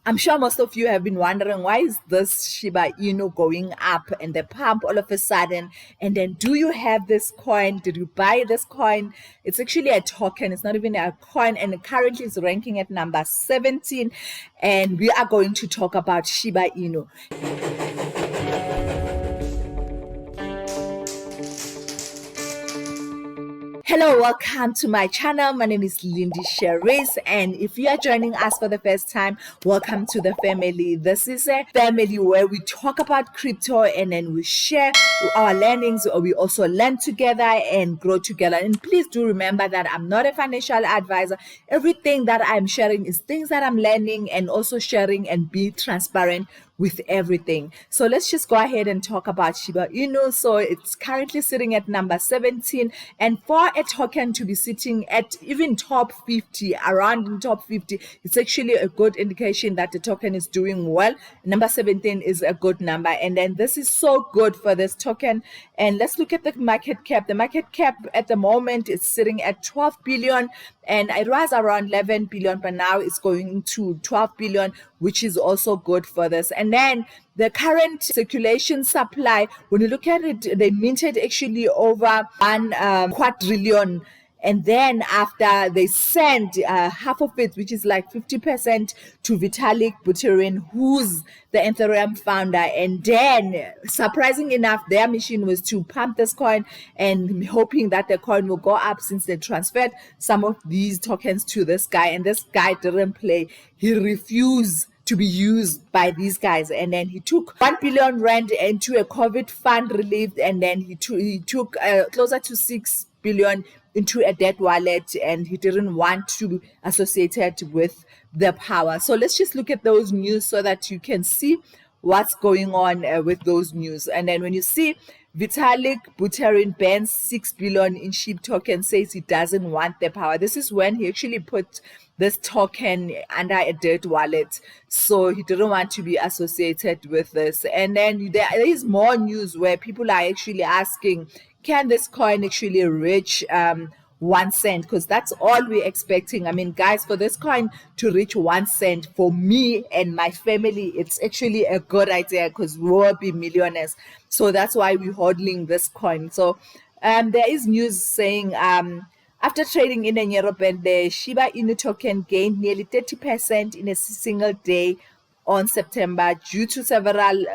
I'm sure most of you have been wondering, why is this Shiba Inu going up and the pump all of a sudden? And then, do you have this coin? Did you buy this coin? It's actually a token. It's not even a coin, and currently it's ranking at number 17. And we are going to talk about Shiba Inu. Hello, welcome to my channel. My name is Lindy Cherise, and if you are joining us for the first time, welcome to the family. This is a family where we talk about crypto and then we share our learnings, or we also learn together and grow together. And please do remember that I'm not a financial advisor. Everything that I'm sharing is things that I'm learning and also sharing, and be transparent with everything. So let's just go ahead and talk about Shiba Inu. So it's currently sitting at number 17, and for a token to be sitting at even top 50, around in top 50, it's actually a good indication that the token is doing well. Number 17 is a good number, and then this is so good for this token. And let's look at the market cap. The market cap at the moment is sitting at 12 billion, and it was around 11 billion, but now it's going to 12 billion, which is also good for this. And then the current circulation supply, when you look at it, they minted actually over 1 quadrillion. And then after they sent half of it, which is like 50%, to Vitalik Buterin, who's the Ethereum founder. And then, surprising enough, their mission was to pump this coin and hoping that the coin will go up, since they transferred some of these tokens to this guy. And this guy didn't play. He refused to be used by these guys, and then he took 1 billion rand into a COVID fund relief, and then he took closer to 6 billion into a debt wallet, and he didn't want to be associated with the power. So let's just look at those news so that you can see what's going on with those news. And then when you see Vitalik Buterin bans 6 billion in SHIB token, says he doesn't want the power. This is when he actually put this token under a dirt wallet, so he didn't want to be associated with this. And then there is more news where people are actually asking, can this coin actually reach 1 cent? Because that's all we're expecting. I mean, guys, for this coin to reach 1 cent, for me and my family, it's actually a good idea, because we will be millionaires. So that's why we're hodling this coin. So there is news saying after trading in Europe, the Shiba Inu token gained nearly 30% in a single day on September due to several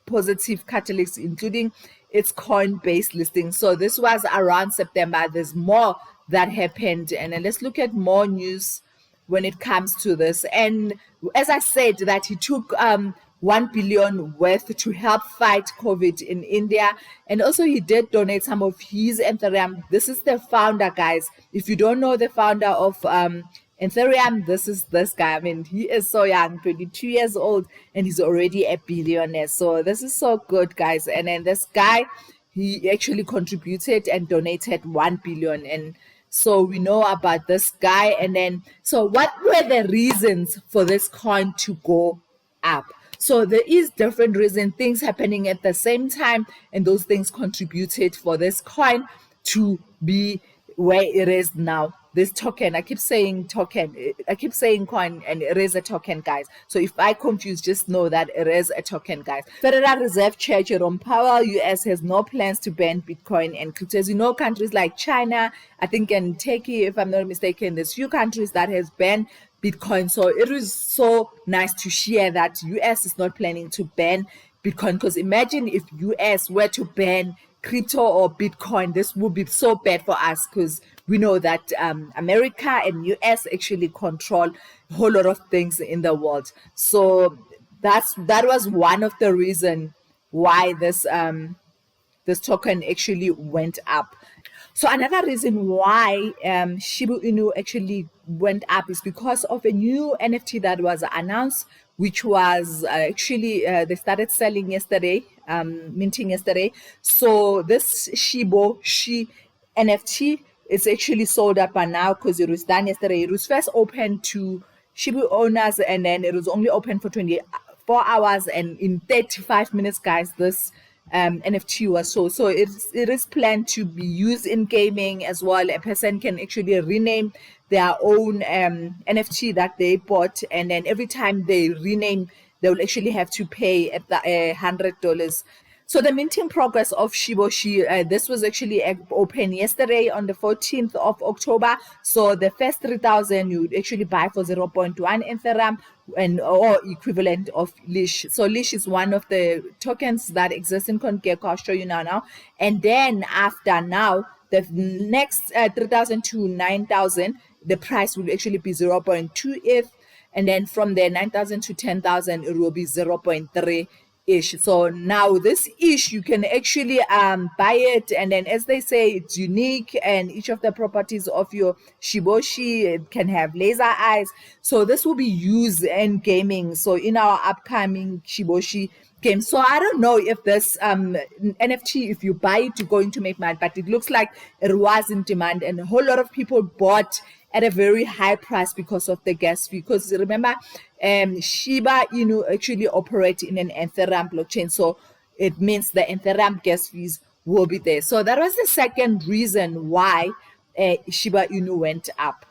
positive catalysts, including its coin-based listing. So this was around September. There's more that happened, and then let's look at more news when it comes to this. And as I said, that he took 1 billion worth to help fight COVID in India, and also he did donate some of his Ethereum. This is the founder, guys. If you don't know the founder of Ethereum, this is this guy. I mean, he is so young, 22 years old, and he's already a billionaire. So this is so good, guys. And then this guy, he actually contributed and donated 1 billion. And so we know about this guy. And then, so what were the reasons for this coin to go up? So there is different reasons, things happening at the same time, and those things contributed for this coin to be where it is now. This token, I keep saying token, I keep saying coin, and it is a token, guys. So if I confuse, just know that it is a token, guys. Federal Reserve Chair Jerome Powell, US, has no plans to ban Bitcoin and crypto. As you know, countries like China, I think, and Turkey, if I'm not mistaken, there's few countries that has banned Bitcoin. So it is so nice to share that US is not planning to ban Bitcoin, because imagine if US were to ban crypto or Bitcoin, this would be so bad for us, because we know that America and US actually control a whole lot of things in the world. So that was one of the reasons why this token actually went up. So another reason why Shiba Inu actually went up is because of a new NFT that was announced, which was actually they started selling yesterday, minting yesterday. So this Shiboshi NFT is actually sold up by now, because it was done yesterday. It was first open to Shiba owners, and then it was only open for 24 hours, and in 35 minutes, guys, this NFT was sold. So it is planned to be used in gaming as well. A person can actually rename their own NFT that they bought, and then every time they rename, they will actually have to pay at the $100. So the minting progress of Shiboshi, this was actually open yesterday on the 14th of October. So the first 3,000 you would actually buy for 0.1 Ethereum and or equivalent of Leash. So Leash is one of the tokens that exists in CoinGecko. I'll show you now. And then after now, the next 3,000 to 9,000, the price will actually be 0.2 ETH. And then from there, 9,000 to 10,000, it will be 0.3 ish. So now this ish, you can actually buy it, and then as they say, it's unique, and each of the properties of your Shiboshi, it can have laser eyes. So this will be used in gaming. So in our upcoming Shiboshi game. So I don't know if this NFT, if you buy it, you're going to make money, but it looks like it was in demand, and a whole lot of people bought at a very high price because of the gas fee. Because remember, Shiba Inu actually operate in an Ethereum blockchain, so it means the Ethereum gas fees will be there. So that was the second reason why Shiba Inu went up.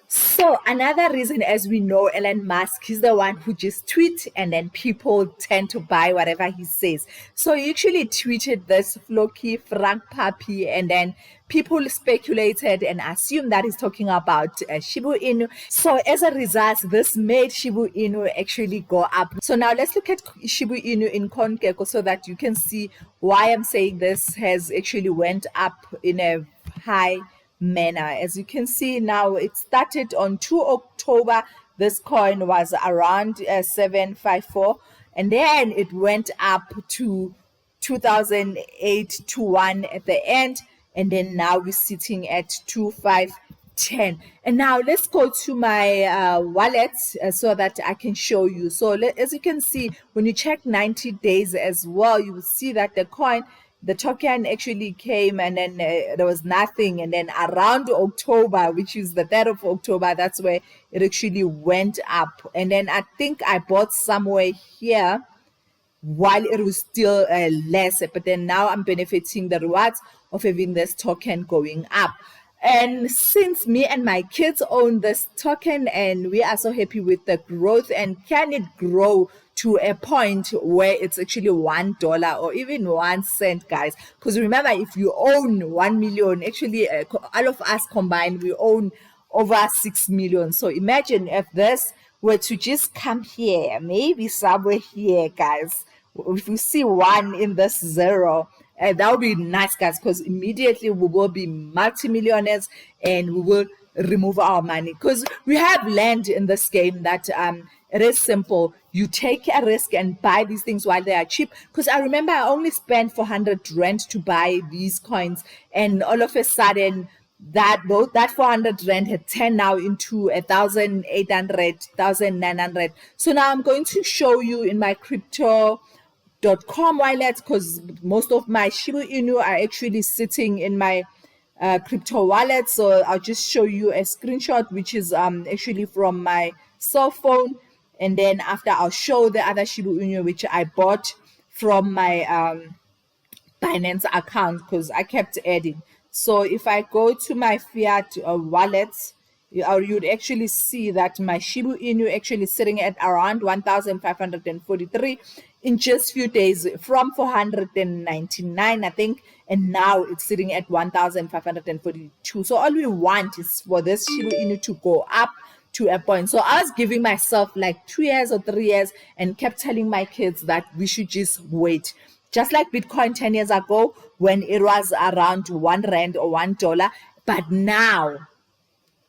So another reason, as we know, Elon Musk, he's the one who just tweets and then people tend to buy whatever he says. So he actually tweeted this Floki Frank Papi, and then people speculated and assumed that he's talking about Shiba Inu. So as a result, this made Shiba Inu actually go up. So now let's look at Shiba Inu in CoinGecko so that you can see why I'm saying this has actually went up in a high manner. As you can see now, it started on 2 October. This coin was around 754, and then it went up to 2008 to 1 at the end, and then now we're sitting at 2510. And now let's go to my wallet so that I can show you. So as you can see, when you check 90 days as well, you will see that the token actually came, and then there was nothing, and then around October, which is the 3rd of October, that's where it actually went up. And then I think I bought somewhere here while it was still less, but then now I'm benefiting the rewards of having this token going up. And since me and my kids own this token, and we are so happy with the growth, and can it grow to a point where it's actually $1 or even 1 cent, guys? Because remember, if you own 1 million, actually all of us combined, we own over 6 million. So imagine if this were to just come here, maybe somewhere here, guys. If you see 1 in this 0, that would be nice, guys, because immediately we will be multimillionaires and we will remove our money. Because we have learned in this game that it is simple. You take a risk and buy these things while they are cheap. Because I remember I only spent 400 rand to buy these coins, and all of a sudden that 400 rand had turned now into 1,800, 1,900. So now I'm going to show you in my crypto.com wallet, because most of my Shiba Inu are actually sitting in my crypto wallet. So I'll just show you a screenshot, which is actually from my cell phone, and then after I'll show the other Shiba Inu which I bought from my Binance account, because I kept adding. So if I go to my fiat wallet, you'd actually see that my Shiba Inu actually sitting at around 1,543 in just few days, from 499, I think, and now it's sitting at 1,542. So all we want is for this Shiba Inu to go up to a point. So I was giving myself like 2 years or 3 years and kept telling my kids that we should just wait. Just like Bitcoin 10 years ago when it was around 1 rand or $1. But now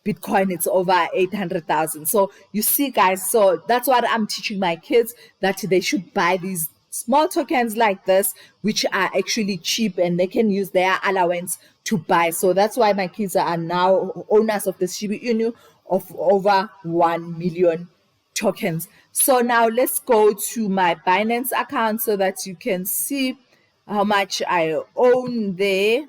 Bitcoin, it's over 800,000. So you see, guys, so that's what I'm teaching my kids, that they should buy these small tokens like this, which are actually cheap, and they can use their allowance to buy. So that's why my kids are now owners of the Shiba Inu of over 1 million tokens. So now let's go to my Binance account so that you can see how much I own there.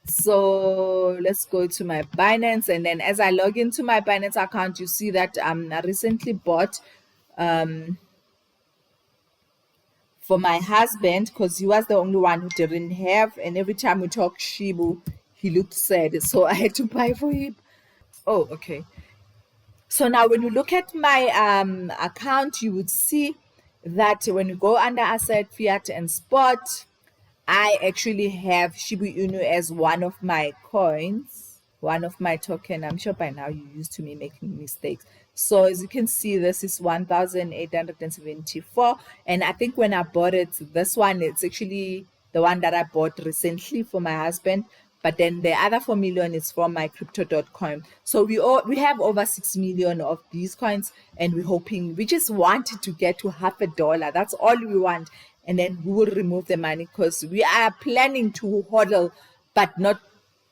So let's go to my Binance, and then as I log into my Binance account, you see that I recently bought for my husband because he was the only one who didn't have. And every time we talk Shibu, he looked sad. So I had to buy for him. Oh, okay. So now when you look at my account, you would see that when you go under asset, fiat, and spot, I actually have Shiba Inu as one of my coins, one of my token. I'm sure by now you're used to me making mistakes. So as you can see, this is 1,874. And I think when I bought it, this one, it's actually the one that I bought recently for my husband. But then the other 4 million is from my crypto.com. So we have over 6 million of these coins, and we just wanted to get to $0.50. That's all we want. And then we will remove the money because we are planning to hodl, but not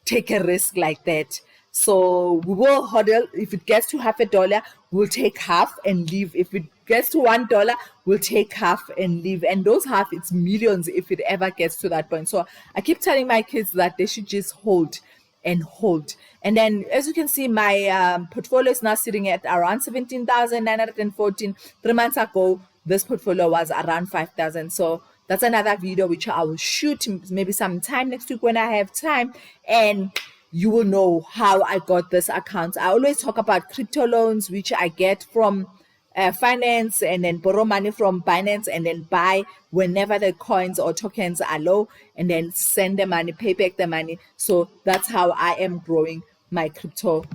take a risk like that. So we will hodl. If it gets to $0.50, we'll take half and leave. If it gets to $1, we'll take half and leave. And those half, it's millions if it ever gets to that point. So I keep telling my kids that they should just hold and hold. And then as you can see, my portfolio is now sitting at around 17,914. 3 months ago, this portfolio was around 5,000. So that's another video which I will shoot maybe sometime next week when I have time, and you will know how I got this account. I always talk about crypto loans which I get from finance, and then borrow money from Binance, and then buy whenever the coins or tokens are low, and then send the money, pay back the money. So that's how I am growing my crypto.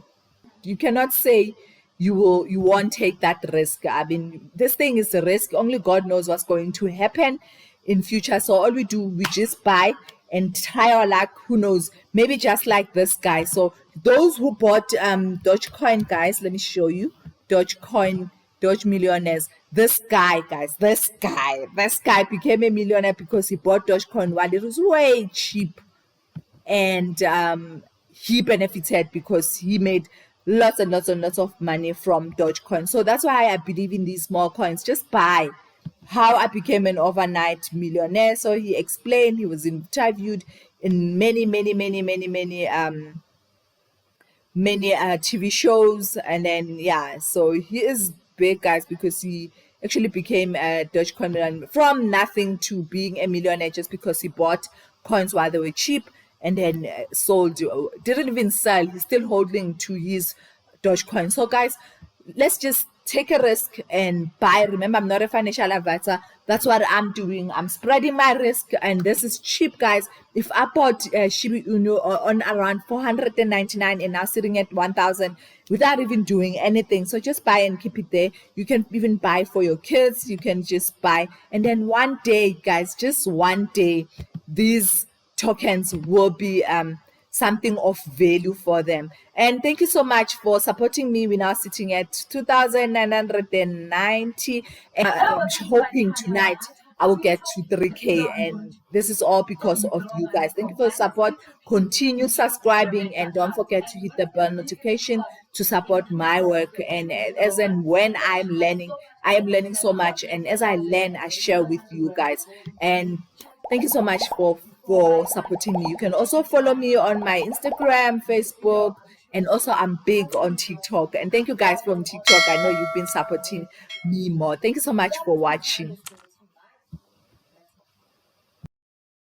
You cannot say you won't take that risk. I mean, this thing is a risk. Only God knows what's going to happen in future. So all we do, we just buy and try our luck. Who knows? Maybe just like this guy. So those who bought Dogecoin, guys, let me show you Dogecoin. Doge millionaires. This guy, guys, this guy became a millionaire because he bought Dogecoin while it was way cheap, and he benefited because he made lots and lots and lots of money from Dogecoin. So that's why I believe in these small coins. Just buy. How I became an overnight millionaire. So he explained, he was interviewed in many TV shows, and then yeah, so he is big, guys, because he actually became a Dogecoin millionaire from nothing to being a millionaire just because he bought coins while they were cheap and then sold. Didn't even sell. He's still holding to his Dogecoin. So guys, let's just take a risk and buy. Remember, I'm not a financial advisor. That's what I'm doing. I'm spreading my risk, and this is cheap, guys. If I bought Shiba Inu on around 499 and now sitting at 1,000 without even doing anything, so just buy and keep it there. You can even buy for your kids. You can just buy, and then one day, guys, just one day, these tokens will be something of value for them. And thank you so much for supporting me. We're now sitting at 2,990, and I'm hoping tonight I will get to 3K, and this is all because of you guys. Thank you for the support. Continue subscribing, and don't forget to hit the bell notification to support my work. And as and when I'm learning, I am learning so much, and as I learn, I share with you guys. And thank you so much for supporting me. You can also follow me on my Instagram, Facebook, and also I'm big on TikTok. And thank you guys from TikTok. I know you've been supporting me more. Thank you so much for watching.